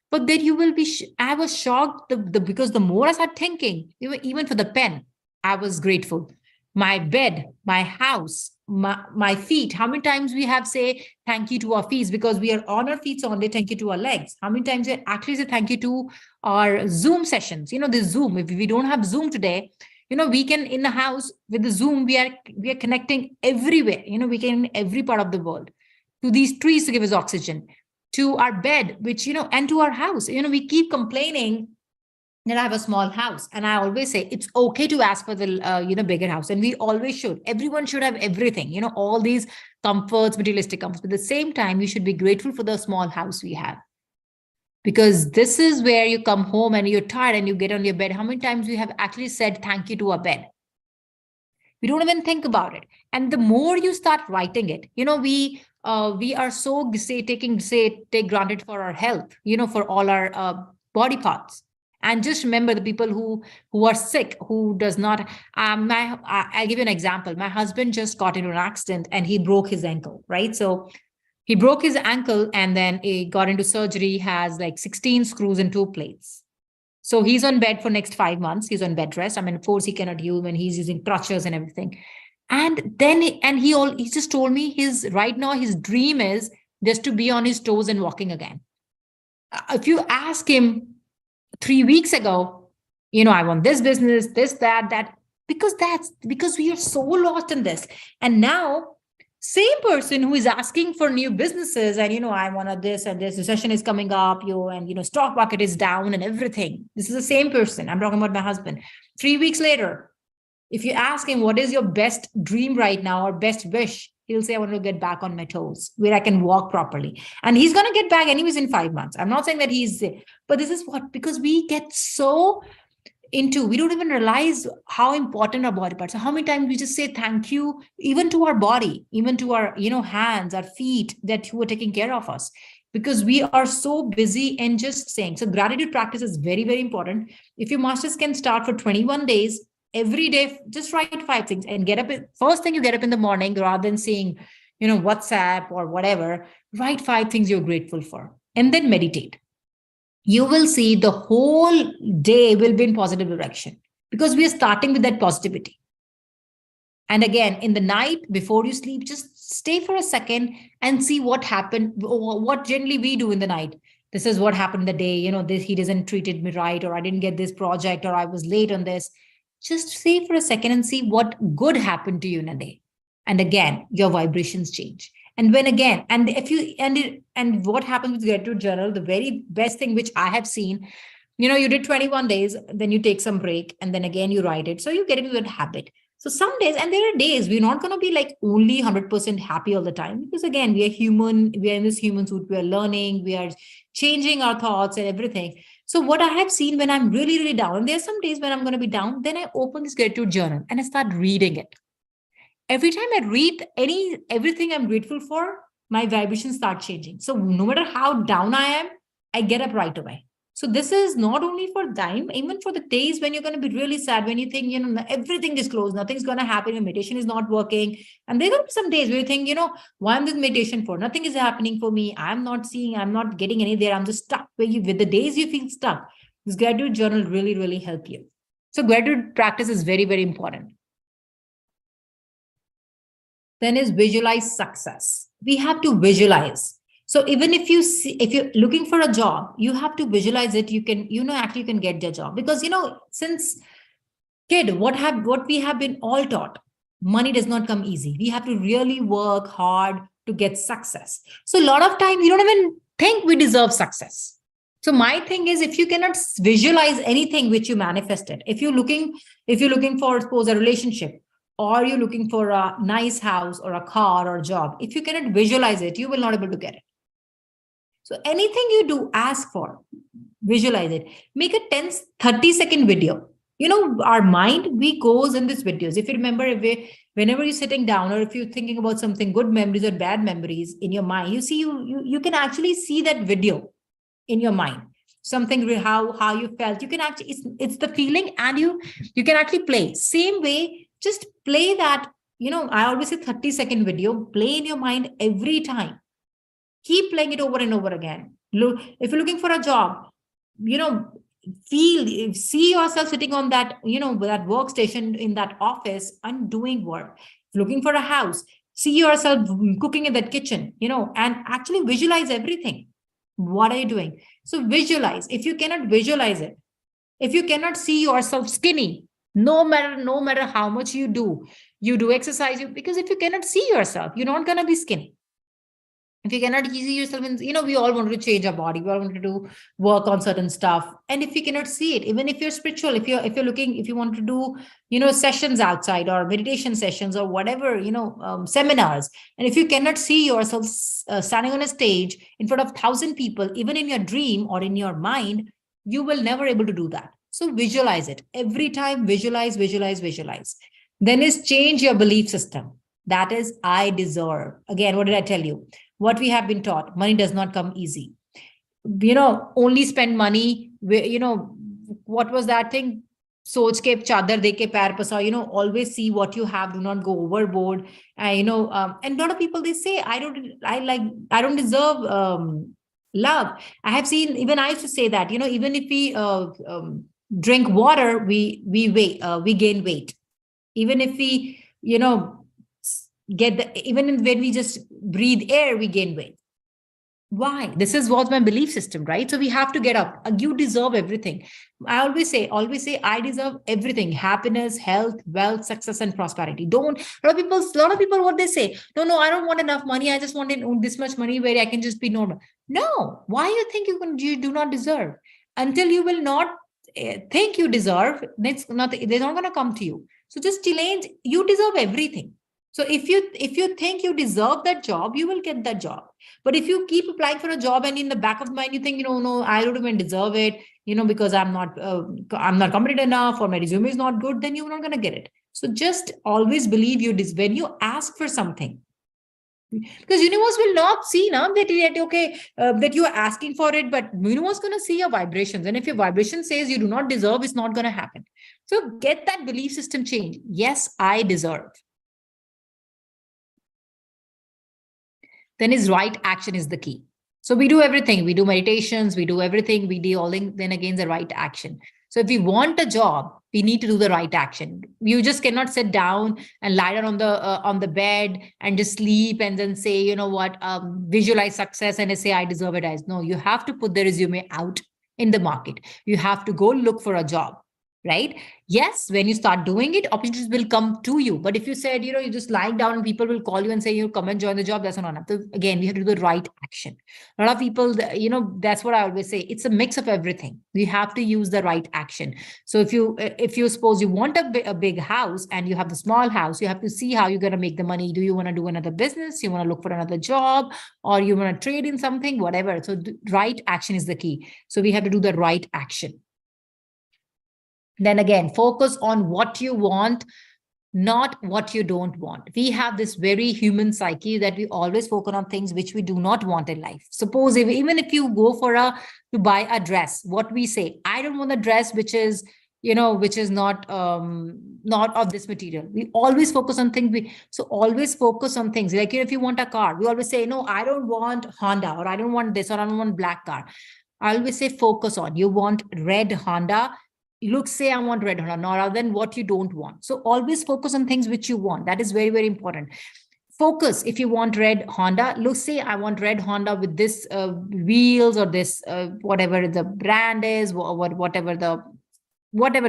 But then you will be, I was shocked because the more I started thinking, even for the pen, I was grateful. My bed, my house, my feet. How many times we have say thank you to our feet, because we are on our feet only, thank you to our legs. How many times we actually say thank you to our Zoom sessions? This Zoom, if we don't have Zoom today, we can, in the house with the Zoom, we are connecting everywhere. We can in every part of the world, to these trees to give us oxygen, to our bed, which, and to our house. We keep complaining that I have a small house. And I always say it's okay to ask for the, bigger house. And we always should. Everyone should have everything, all these comforts, materialistic comforts. But at the same time, you should be grateful for the small house we have. Because this is where you come home and you're tired and you get on your bed. How many times we have actually said thank you to our bed? We don't even think about it. And the more you start writing it, we are so take granted for our health, for all our body parts. And just remember the people who are sick, who does not. I'll give you an example. My husband just got into an accident and he broke his ankle, right? So he broke his ankle and then he got into surgery. He has like 16 screws and 2 plates. So he's on bed for next 5 months. He's on bed rest. Of course, he cannot use when he's using crutches and everything. And then he just told me right now his dream is just to be on his toes and walking again. If you ask him 3 weeks ago, I want this business, this, that, because we are so lost in this. And now, same person who is asking for new businesses and, I want this and this, recession is coming up, and, stock market is down and everything. This is the same person. I'm talking about my husband. 3 weeks later, if you ask him, what is your best dream right now or best wish? He'll say, I want to get back on my toes where I can walk properly. And he's going to get back anyways in 5 months. I'm not saying that but this is because we get so we don't even realize how important our body parts are. How many times we just say thank you, even to our body, even to our, hands, our feet, that who are taking care of us, because we are so busy in just saying. So gratitude practice is very, very important. If your masters can start for 21 days, every day, just write 5 things and get up. First thing you get up in the morning, rather than seeing, WhatsApp or whatever, write 5 things you're grateful for, and then meditate. You will see the whole day will be in positive direction, because we are starting with that positivity. And again, in the night, before you sleep, just stay for a second and see what happened, what generally we do in the night. This is what happened the day, he doesn't treated me right, or I didn't get this project, or I was late on this. Just stay for a second and see what good happened to you in a day. And again, your vibrations change. And when again, and if you and what happens with gratitude journal, the very best thing which I have seen, You did 21 days, then you take some break, and then again you write it. So you get into that habit. So some days, and there are days we're not going to be like only 100% happy all the time, because again, we are human, we are in this human suit, we are learning, we are changing our thoughts and everything. So what I have seen when I'm really, really down, and there's some days when I'm going to be down, then I open this gratitude journal and I start reading it. Every time I read everything I'm grateful for, my vibrations start changing. So no matter how down I am, I get up right away. So this is not only for time, even for the days when you're going to be really sad, when you think, everything is closed, nothing's going to happen, your meditation is not working. And there are going to be some days where you think, why am this meditation for? Nothing is happening for me. I'm not getting any there. I'm just stuck. With the days you feel stuck, this gratitude journal really, really help you. So gratitude practice is very, very important. Then is visualize success. We have to visualize. So even if you're looking for a job, you have to visualize it. You can, actually you can get the job, because, since kid, what we have been all taught, money does not come easy. We have to really work hard to get success. So a lot of time we don't even think we deserve success. So my thing is, if you cannot visualize anything which you manifested, if you're looking for, suppose, a relationship, or you're looking for a nice house or a car or a job, if you cannot visualize it, you will not be able to get it. So anything you do, ask for, visualize it. Make a 30-second video. Our mind, we goes in these videos. If you remember, whenever you're sitting down, or if you're thinking about something, good memories or bad memories in your mind, you can actually see that video in your mind. Something, how you felt. You can actually, it's the feeling, and you can actually play. Same way, just play that. I always say 30-second video, play in your mind every time. Keep playing it over and over again. Look, if you're looking for a job, see yourself sitting on that, that workstation in that office and doing work. If you're looking for a house, see yourself cooking in that kitchen, and actually visualize everything. What are you doing? So visualize. If you cannot visualize it, if you cannot see yourself skinny, no matter how much you do exercise, because if you cannot see yourself, you're not going to be skinny. If you cannot see yourself in, we all want to change our body, we all want to do work on certain stuff. And if you cannot see it, even if you're spiritual, if you want to do, sessions outside, or meditation sessions, or whatever, seminars, and if you cannot see yourself standing on a stage in front of 1,000 people, even in your dream or in your mind, you will never able to do that. So visualize it every time. Visualize. Then is change your belief system. That is, I deserve. Again, what did I tell you? What we have been taught, money does not come easy. Only spend money. What was that thing? Soch ke chadar de ke pair pasa. Always see what you have. Do not go overboard. And a lot of people, they say, I don't deserve love. I have seen, even I used to say that, even if we drink water, we gain weight. Even if we, even when we just breathe air, we gain weight. Why? This was my belief system, right? So we have to get up. You deserve everything. I always say, I deserve everything: happiness, health, wealth, success, and prosperity. A lot of people, what they say, no, I don't want enough money. I just want this much money where I can just be normal. No, why you think you do not deserve? Until you will not think you deserve, they're not going to come to you. So just change. You deserve everything. So if you think you deserve that job, you will get that job. But if you keep applying for a job and in the back of the mind you think, no, I don't even deserve it, because I'm not competent enough, or my resume is not good, then you're not going to get it. So just always believe when you ask for something, because universe will not see that you are asking for it, but universe going to see your vibrations. And if your vibration says you do not deserve, it's not going to happen. So get that belief system change. Yes, I deserve. Then is right action is the key. So we do everything. We do meditations, we do everything, we do all, then again, the right action. So if we want a job, we need to do the right action. You just cannot sit down and lie down on the bed and just sleep and then say, visualize success and say, I deserve it. No, you have to put the resume out in the market. You have to go look for a job. right? Yes, when you start doing it, opportunities will come to you. But if you said, you just lying down and people will call you and say, come and join the job, that's not enough. So again, we have to do the right action. A lot of people, that's what I always say. It's a mix of everything. You have to use the right action. So if you suppose you want a big house and you have the small house, you have to see how you're going to make the money. Do you want to do another business? You want to look for another job, or you want to trade in something, whatever. So the right action is the key. So we have to do the right action. Then again, focus on what you want, not what you don't want. We have this very human psyche that we always focus on things which we do not want in life. Suppose even if you go to buy a dress, what we say, I don't want a dress which is not of this material. We always focus on things. So always focus on things like, if you want a car, we always say, no, I don't want Honda, or I don't want this, or I don't want black car. I always say focus on, you want red Honda. Look, say I want red Honda, rather than what you don't want. So always focus on things which you want. That is very, very important. Focus, if you want red Honda, look, say I want red Honda with this wheels, or this whatever the brand is, or whatever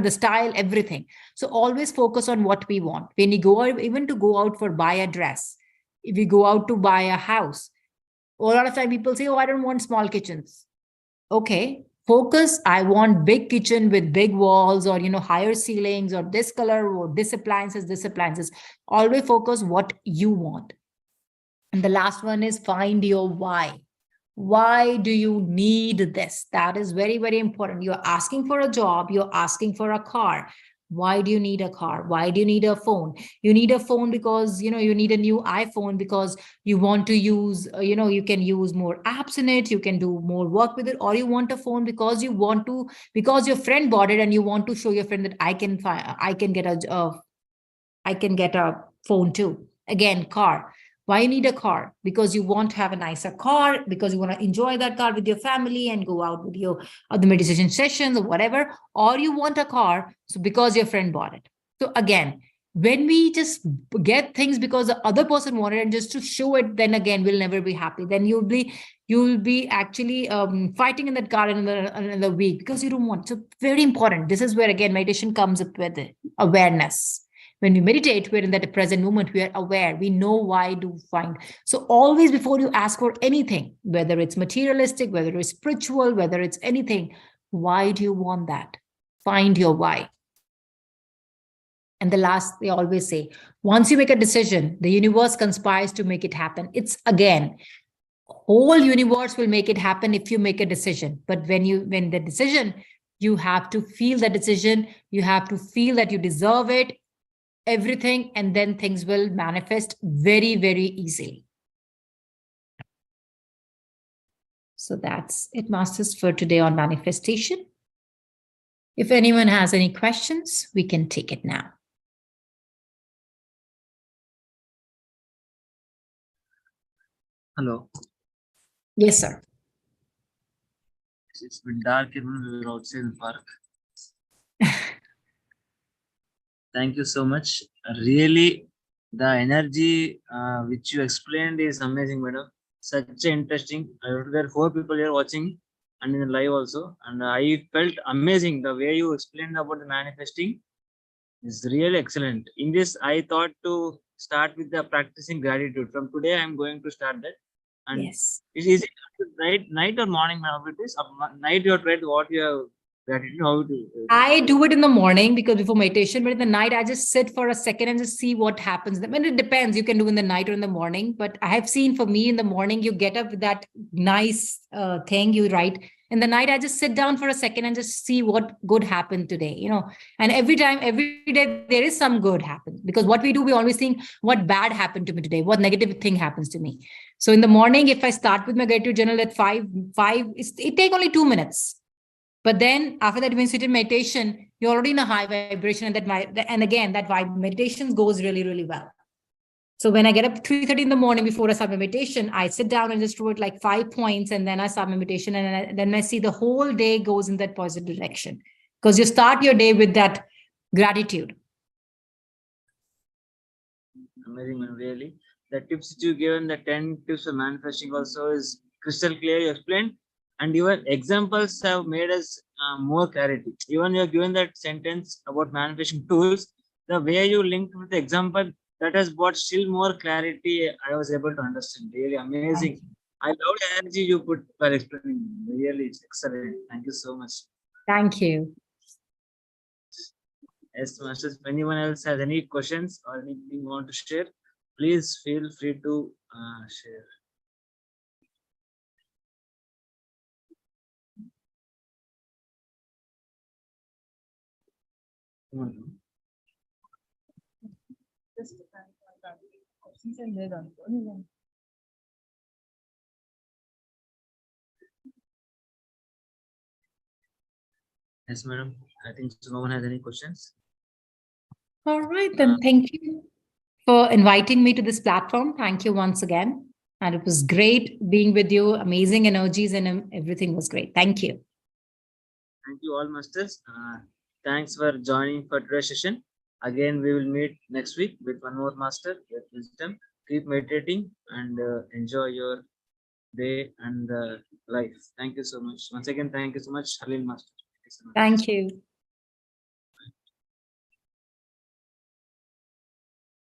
the style, everything. So always focus on what we want. When you go out, even to go out for buy a dress, if we go out to buy a house, a lot of time people say, oh, I don't want small kitchens. Okay, focus, I want big kitchen with big walls, or higher ceilings, or this color, or this appliances. Always focus what you want. And the last one is find your why. Why do you need this? That is very, very important. You're asking for a job, you're asking for a car. Why do you need a car? Why do you need a phone? You need a phone because you need a new iPhone, because you want to use, you can use more apps in it, you can do more work with it. Or you want a phone because because your friend bought it and you want to show your friend that I can get a phone too. Again, car. Why you need a car? Because you want to have a nicer car, because you want to enjoy that car with your family and go out with your the meditation sessions or whatever. Or you want a car so because your friend bought it. So again, when we just get things because the other person wanted and just to show it, then again we'll never be happy. Then you'll be actually fighting in that car in another week because you don't want. So very important. This is where again meditation comes up with awareness. When we meditate, we're in that present moment, we are aware, we know why to find. So always before you ask for anything, whether it's materialistic, whether it's spiritual, whether it's anything, why do you want that? Find your why. And the last, they always say, once you make a decision, the universe conspires to make it happen. It's again, whole universe will make it happen if you make a decision. But when the decision, you have to feel the decision, you have to feel that you deserve it, everything, and then things will manifest very, very easily. So that's it, Masters, for today on manifestation. If anyone has any questions, we can take it now. Hello. Yes, sir. It's been dark even we were outside the park. Thank you so much. Really, the energy which you explained is amazing, madam. Such interesting. There are 4 people here watching and in the live also. And I felt amazing the way you explained about the manifesting is really excellent. In this, I thought to start with the practicing gratitude. From today, I'm going to start that. And yes. Is it night or morning? Now it is night. You have tried what you have gratitude. How to? I do it in the morning because before meditation, but in the night, I just sit for a second and just see what happens. I mean, it depends. You can do in the night or in the morning, but I have seen for me in the morning, you get up with that nice thing you write. In the night, I just sit down for a second and just see what good happened today, And every day, there is some good happen because what we do, we always think what bad happened to me today, what negative thing happens to me. So in the morning, if I start with my gratitude journal at 5, it take only 2 minutes. But then after that, when you sit in meditation, you're already in a high vibration, and again, that meditation goes really, really well. So when I get up 3:30 in the morning before I start my meditation, I sit down and just write like 5 points, and then I start my meditation, and then I see the whole day goes in that positive direction because you start your day with that gratitude. Amazing, man, really. The tips that you given, the 10 tips for manifesting also is crystal clear. You explained. and your examples have made us more clarity. Even you have given that sentence about manifestation tools, the way you linked with the example, that has brought still more clarity. I was able to understand. Really amazing. I love the energy you put for explaining. Really, it's excellent. Thank you so much. Thank you. Yes, masters. If anyone else has any questions or anything you want to share, please feel free to share. Yes, madam. I think so no one has any questions. All right, then thank you for inviting me to this platform. Thank you once again. And it was great being with you. Amazing energies and everything was great. Thank you. Thank you all, masters. Thanks for joining for today's session. Again, we will meet next week with one more master with wisdom. Keep meditating and enjoy your day and life. Thank you so much. Once again, thank you so much, Harleen Master. Thank you so much. Thank you.